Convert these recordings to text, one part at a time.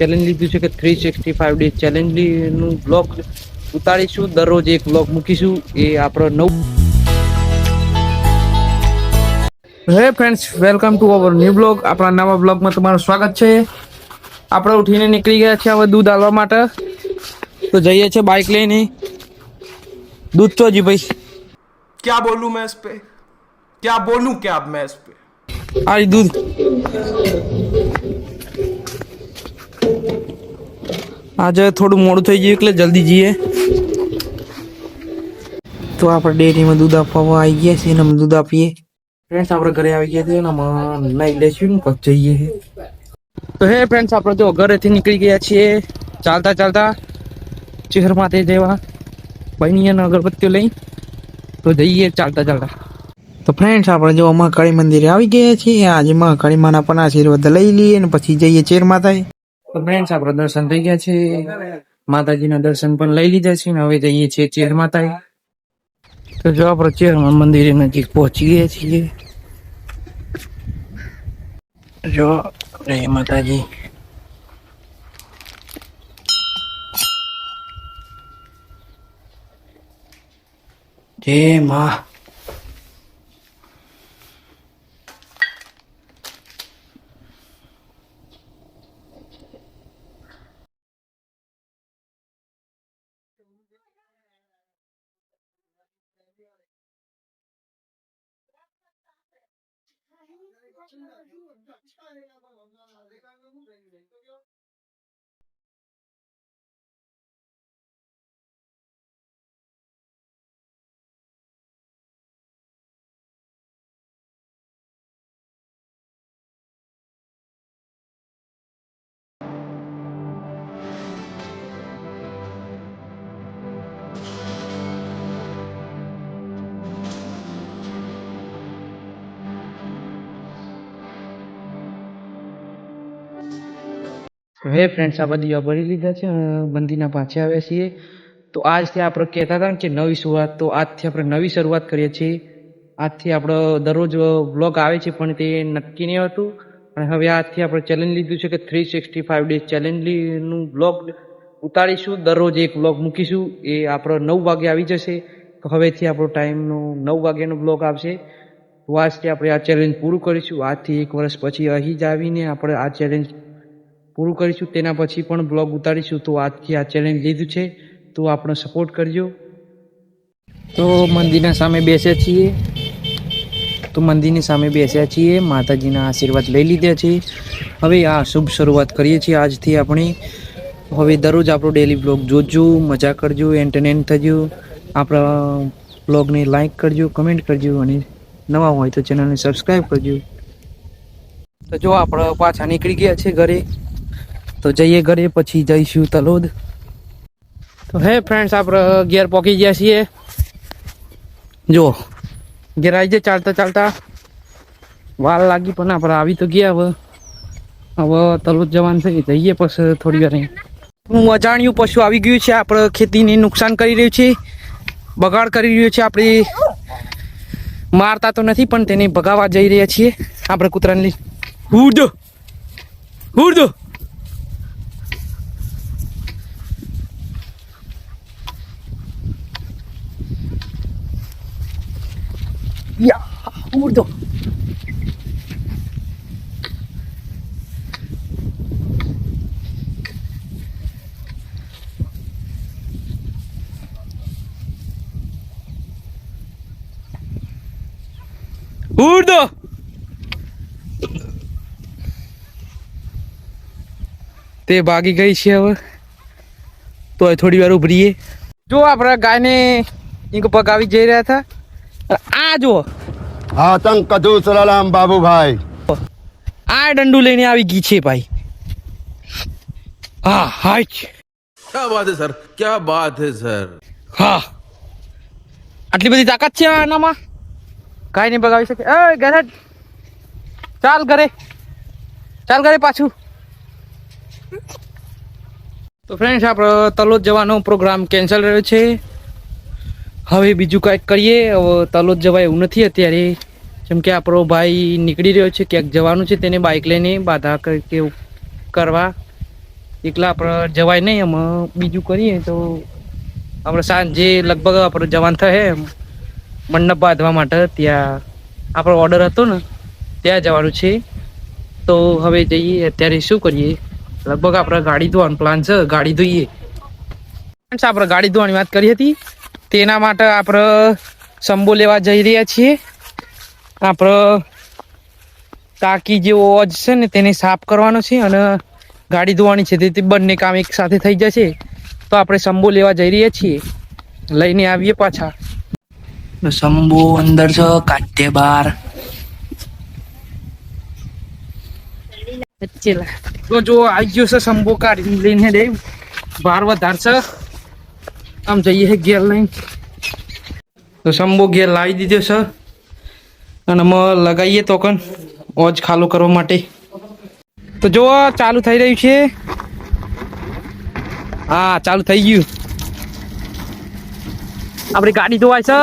Challenge લીધું છે કે 365 ડેઝ ચેલેન્જનું બ્લોગ ઉતારીશું, દરરોજ એક બ્લોગ મૂકીશું. એ આપણો હે friends, welcome to our new blog. આપણા નવા બ્લોગમાં તમારું સ્વાગત છે. આપણે ઉઠીને નીકળી ગયા છે હવે દૂધ આલવા માટે, તો જઈએ છે બાઇક લઈને. दूध तो जी भाई, क्या बोलूं मैं इस पे, क्या बोलूं क्या अब मैं इस पे. आज दूध આજે થોડું મોડું થઈ ગયું એટલે જલ્દી જઈએ. તો આપણે ડેરીમાં દૂધ આપવા આવી ગયા છીએ ને દૂધ આપીએ. ફ્રેન્ડ્સ, આપણે ઘરે આવી ગયા છે ને નહીં લઈશું ને પછી જઈએ. તો હે ફ્રેન્ડ્સ, આપણે જો ઘરેથી નીકળી ગયા છીએ ચાલતા ચાલતા ચહેર માથે જેવા બહેની અગરબત્તીઓ લઈ તો જઈએ ચાલતા ચાલતા. તો ફ્રેન્ડ્સ, આપણે જો મહાકાળી મંદિરે આવી ગયા છીએ. આજે મહાકાળી માના પણ આશીર્વાદ લઈ લઈએ ને પછી જઈએ ચેર માતા. તો ફ્રેન્ડ્સ, આપણે દર્શન થઈ ગયા છે, માતાજીના દર્શન પણ લઈ લીધા છે ને હવે જઈએ છીએ ચેર માતા. તો જો આપણે ચેરમાં મંદિરે નજીક પહોંચી ગયા છીએ. જો જય માતાજી. જય માં. હે ફ્રેન્ડ્સ, આ બધી ભરી લીધા છે, મંદિરના પાછે આવ્યા છીએ. તો આજથી આપણે કહેતા હતા કે નવી શરૂઆત, તો આજથી આપણે નવી શરૂઆત કરીએ છીએ. આજથી આપણો દરરોજ બ્લોગ આવે છે પણ તે નક્કી નહીં હતું. અને હવે આજથી આપણે ચેલેન્જ લીધું છે કે 365 ડેઝ ચેલેન્જનું બ્લોગ ઉતારીશું, દરરોજ એક બ્લોગ મૂકીશું. એ આપણો 9 વાગે આવી જશે. તો હવેથી આપણો ટાઈમનો 9 વાગ્યાનો બ્લોગ આવશે. તો આજથી આપણે આ ચેલેન્જ પૂરું કરીશું. આજથી 1 વર્ષ પછી અહીં જ આવીને આપણે આ ચેલેન્જ પૂરું કરીશું. તેના પછી પણ બ્લોગ ઉતારીશું. તો આજથી આ ચેલેન્જ લીધું છે, તો આપણો સપોર્ટ કરજો. તો મંદિરના સામે બેસ્યા છીએ, માતાજીના આશીર્વાદ લઈ લીધા છે. હવે આ શુભ શરૂઆત કરીએ છીએ આજથી આપણે. હવે દરરોજ આપણો ડેલી બ્લોગ જોજો, મજા કરજો, એન્ટરટેન થજો. આપણા બ્લોગને લાઈક કરજો, કમેન્ટ કરજો અને નવા હોય તો ચેનલને સબસ્ક્રાઈબ કરજો. તો જો આપણે પાછા નીકળી ગયા છે ઘરે, તો જઈએ ઘરે પછી જઈશું તલોદ. તો હે ફ્રેન્ડ્સ, આપણે ઘેર પહોંચી ગયા છીએ. જો ઘેર આવી જાય ચાલતા ચાલતા, વાર લાગી પણ આપણે આવી તો ગયા. હવે તલોદ જવાનું છે, જઈએ પછી થોડી વાર. હું અજાણ્યું પશુ આવી ગયું છે, આપણે ખેતીને નુકસાન કરી રહ્યું છે, બગાડ કરી રહ્યું છે. આપણે મારતા તો નથી પણ તેને ભગાવવા જઈ રહ્યા છીએ. આપણે કૂતરાને લઈ ઉડો ઉડો. ઉડો. ઉડો. તે ભાગી ગઈ છે. હવે તો થોડી વાર ઉભરીએ. જો આપણે ગાયને એક પગાવી જઈ રહ્યા હતા. આ જો આતંક કદુ સલામ બાબુભાઈ, આ દંડુ લઈને આવી ગઈ છે ભાઈ. હા હાય, क्या बात है सर, क्या बात है सर. હા, આટલી બધી તાકાત છે આનામાં, ગાયને પગાવી શકે. એ ઘરે ચાલ, ઘરે પાછું. તો ફ્રેન્ડ્સ, આપણે તલોદ જવાનો પ્રોગ્રામ કેન્સલ રહ્યો છે. હવે બીજું કંઈક કરીએ. હવે તલોદ જવાય એવું નથી અત્યારે, જેમ કે આપણો ભાઈ નીકળી રહ્યો છે, ક્યાંક જવાનું છે, તેને બાઇક લઈને બાધા કરવા. એકલા આપણે જવાય નહીં. એમાં બીજું કરીએ તો આપણે સાંજે લગભગ આપણે જવાન થાય મંડપ બાંધવા માટે. ત્યાં આપણો ઓર્ડર હતો ને ત્યાં જવાનું છે. તો હવે જઈએ. અત્યારે શું કરીએ, લગભગ આપણે ગાડી ધોવાનો પ્લાન છે. ગાડી ધોઈએ. આપણે ગાડી ધોવાની વાત કરી હતી, તેના માટે આપણે સંબો લેવા જઈ રહ્યા છીએ. આપણે ટાંકી જેવો ઓજ છે ને તેને સાફ કરવાનો છે અને ગાડી ધોવાની છે. તેથી બંને કામ એક સાથે થઈ જશે. તો આપણે સંબો લેવા જઈ રહ્યા છીએ. લઈને આવીએ પાછા. સંબો અંદર છે, કાઢે બાર. તો જો આવી ગયો છે સંબો, કાઢીને લઈને દે. ભાર વધારશે. આમ જઈએ ઘેર લઈને. તો સંબો ઘેર લાવી દીધો છે અને અમે લગાવીએ તો કન ઓજ ખાલો કરવા માટે. તો જો ચાલુ થઈ રહ્યું છે. હા, ચાલુ થઈ ગયું. આપણી ગાડી ધોવાય છે.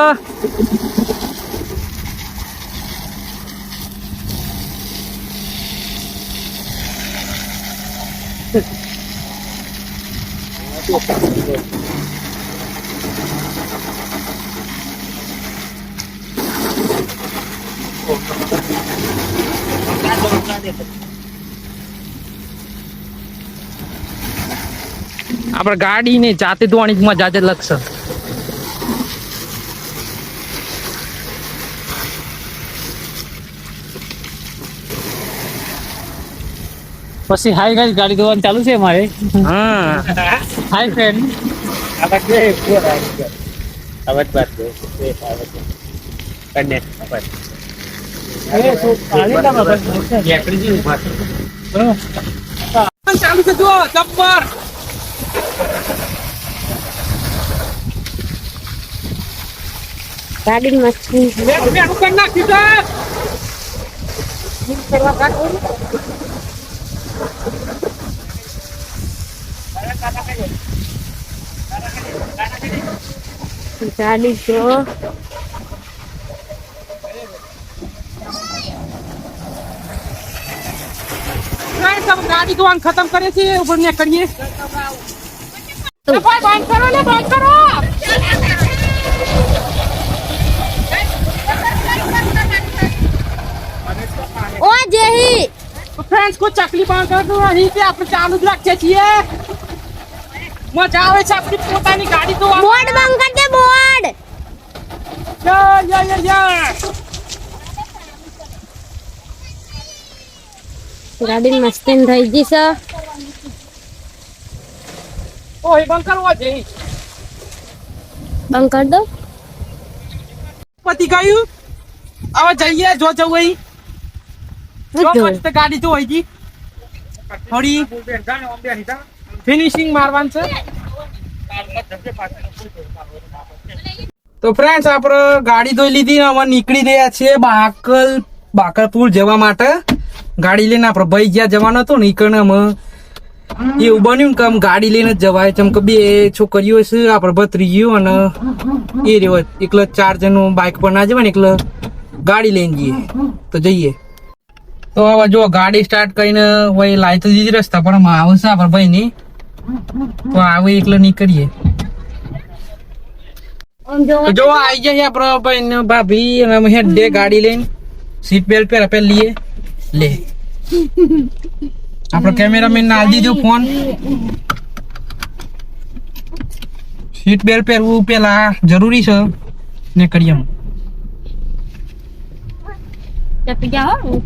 આપણે ગાડીને જાતે ધોવાની મજા જ લગશે. પછી હાઈ ગાઈસ, ગાડી ધોવાનું ચાલુ છે અમારે. હા, હાઈ ફ્રેન્ડ. ચાલુ છે જો જબ્બર. ગાડી મસ્તી કરી નાખ્યું છે. ગાડી જો ગાડી ધોવાનું ખતમ કરે છે. ઉપર ને કરીએ. ભાઈ બંધ કરો ને, બંધ કરો. ઓ જેહી ફ્રેન્ડ્સ કોઈ ચકલી બંધ કરતું નહીં તે આપણે ચાલુ જ રાખીએ છીએ. મજા આવે છે આપણી પોતાની ગાડી ધોવા. બોર્ડ બંધ કર દે, બોર્ડ. ગાડી મસ્તી થઈ ગઈ છે. ઓય બંધ કરવો છે. બંધ કર દો. પતી ગયું. હવે જઈએ જો જવું હોય. જો જો. મસ્ત ગાડી તો હોય ગઈ. થોડી ફિનિશિંગ મારવાનું છે. તો ફ્રેન્ડ્સ આપણે ગાડી ધોઈ લીધી. અમે નીકળી રહ્યા છીએ બાકરપુર જવા માટે. ગાડી લઈને આપણે ભાઈ જ્યાં જવાનો હતો ને ઈકણ અમે એવું બન્યું કે આમ ગાડી લઈને જ જવાય. ચમ કે બે છોકરીઓ છે, આપણે ભત્રીજીઓ અને એ રહ્યો એકલા 4 જણનું બાઇક પર ના જવાય ને, એકલા ગાડી લઈને જઈએ. તો જઈએ. તો હવે જો ગાડી સ્ટાર્ટ કરીને હોય લાવી તો દીધી રસ્તા પણ આવશે આપણે ભાઈ ની. તો આવે એકલા નીકળીએ. તો જો આવી જાય આપડે ભાઈ ને ભાભી અને અમે હેડ દે ગાડી લઈને. સીટ બેલ્ટ પહેરા લઈએ. લે આપણો કેમેરામેન નાલ દીધો ફોન. સીટ બેલ્ટ પહેરવું પેલા જરૂરી છે ને કરીએ. ચપી જાઓ.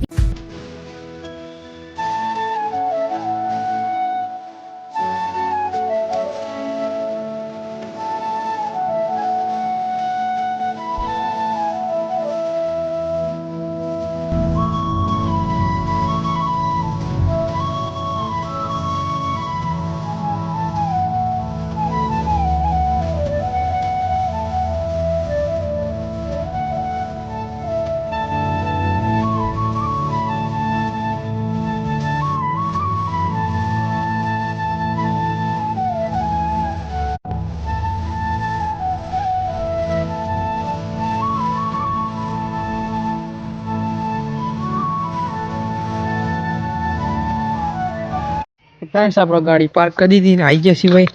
ફ્રેન્ડ્સ આપણે ગાડી પાર્ક કરી દીધી ને આવી જશે ભાઈ.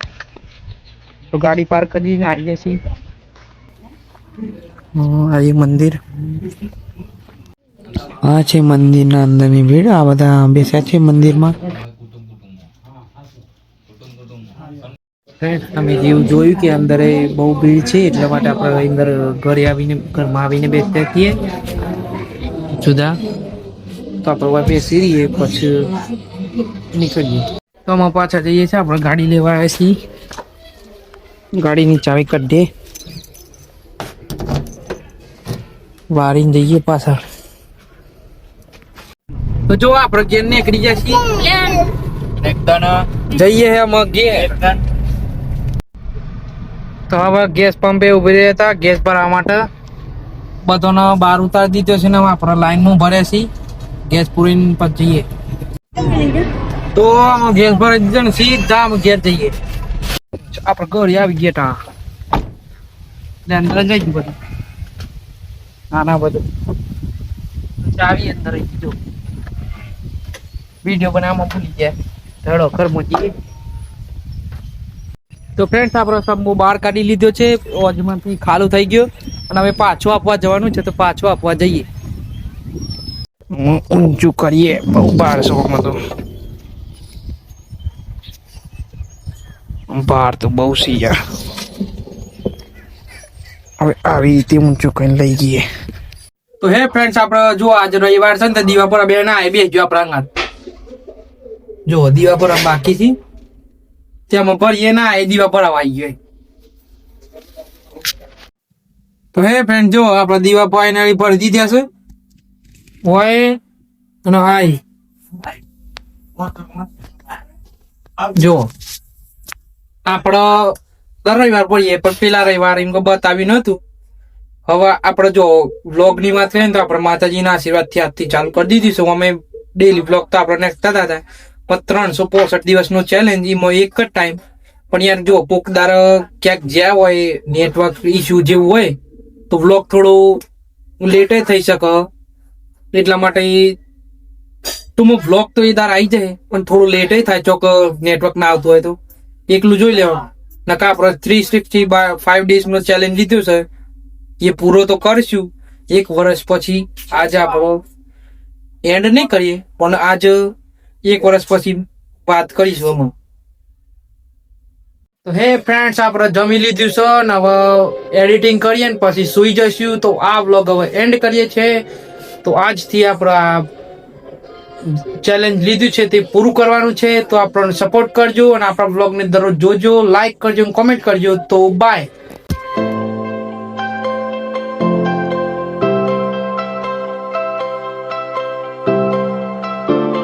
તો ગાડી પાર્ક કરી દીધી ને આવી જશે. આ એ મંદિર, આ છે મંદિરના અંદરની ભીડ. આ બધા બેસ્યા છે મંદિરમાં. અમે જેવું જોયું કે અંદર બહુ ભીડ છે એટલા માટે આપણે અંદર ઘરમાં આવીને બેસતા છીએ જુદા. તો આપણે બેસી રહીએ પછી નીકળીએ. તો અમે પાછા જઈએ છીએ. આપણે ગાડી લેવા આવ્યા છીએ. ગાડીની ચાવી કાઢીએ, વારીને જઈએ પાછળ. તો જો આપણે ઘેર નીકળી જાય છીએ. જઈએ અમે ઘેર. તો હવે ગેસ પંપે ઉભી રહ્યા હતા ગેસ ભરવા માટે. બધાને બહાર ઉતારી દીધો છે ને આપણે લાઈનમાં ભરે છે ગેસ પૂરીને પછી જઈએ. તો ગેસ ભરાઈ દીધો ને સીધા અમે ઘેર જઈએ. આપણે ઘરે આવી ગયા તા અંદર જઈ ગયું બધું. ના બધું ચાવી અંદર રહી દીધું. વિડીયો બનાવવામાં ભૂલી ગયા. ધડો ઘરમાં જઈએ. તો ફ્રેન્ડ્સ આપણે સંબો બહાર કાઢી લીધો છે. ઓજમાંથી ખાલું થઈ ગયો અને હવે પાછું આપવા જવાનું છે. તો પાછું આપવા જઈએ. ઊંચું કરીએ બહુ 1200માં તો બહાર તો બહુ સી યાર. હવે આવી રીતે ઊંચું કઈ લઈ ગઈએ. તો હે ફ્રેન્ડ્સ આપણે જો આજ રવિવાર છે ને તો દીવા પર બે ના આવી બેસજો આપણા અંગાત. જો દીવા પર બાકી છે ત્યાં ભરીએ ના એ દીવા પર આવી ગયો. તો હે ફ્રેન્ડ જો આપણા દીવા ફાઇનલી ભરી દીધા છે. હોય અને હાય જો આપણે દર રવિવાર પડીએ પણ પેલા રવિવાર એમ બતાવ્યું નતું. હવે આપણે જો વ્લોગ ની વાત કરીએ તો આપણે માતાજીના આશીર્વાદથી આજથી ચાલુ કરી દીધી છે. અમે ડેલી વ્લોગ તો આપણે નેક્સ્ટ થતા હતા પણ 365 દિવસનો ચેલેન્જ એમાં એક જ ટાઈમ. પણ યાર જો પોકદાર ક્યાંક જ્યાં હોય નેટવર્ક ઇસ્યુ જેવું હોય તો વ્લોગ થોડું લેટ થઈ શકે. એટલા માટે તું વ્લોગ તો એ દાર આવી જાય પણ થોડું લેટ થાય ચોક નેટવર્ક ના આવતું હોય તો એકલું જોઈ લેવાનું. નકા આપણે 365 ડેઝનો ચેલેન્જ લીધું છે એ પૂરો તો કરશું. 1 વર્ષ પછી આજે આપણો એન્ડ નહીં કરીએ પણ આજ 1 વર્ષ પછી વાત કરીશું અમે. તો હે ફ્રેન્ડ્સ આપણે જમી લીધું છે ને હવે એડિટિંગ કરીએ ને પછી સુઈ જઈશું. તો આ વ્લોગ હવે એન્ડ કરીએ છીએ. તો આજથી આપણા ચેલેન્જ લીધું છે તે પૂરું કરવાનું છે. તો આપણને સપોર્ટ કરજો અને આપણા વ્લોગને દરરોજ જોજો, લાઈક કરજો, કોમેન્ટ કરજો. તો બાય.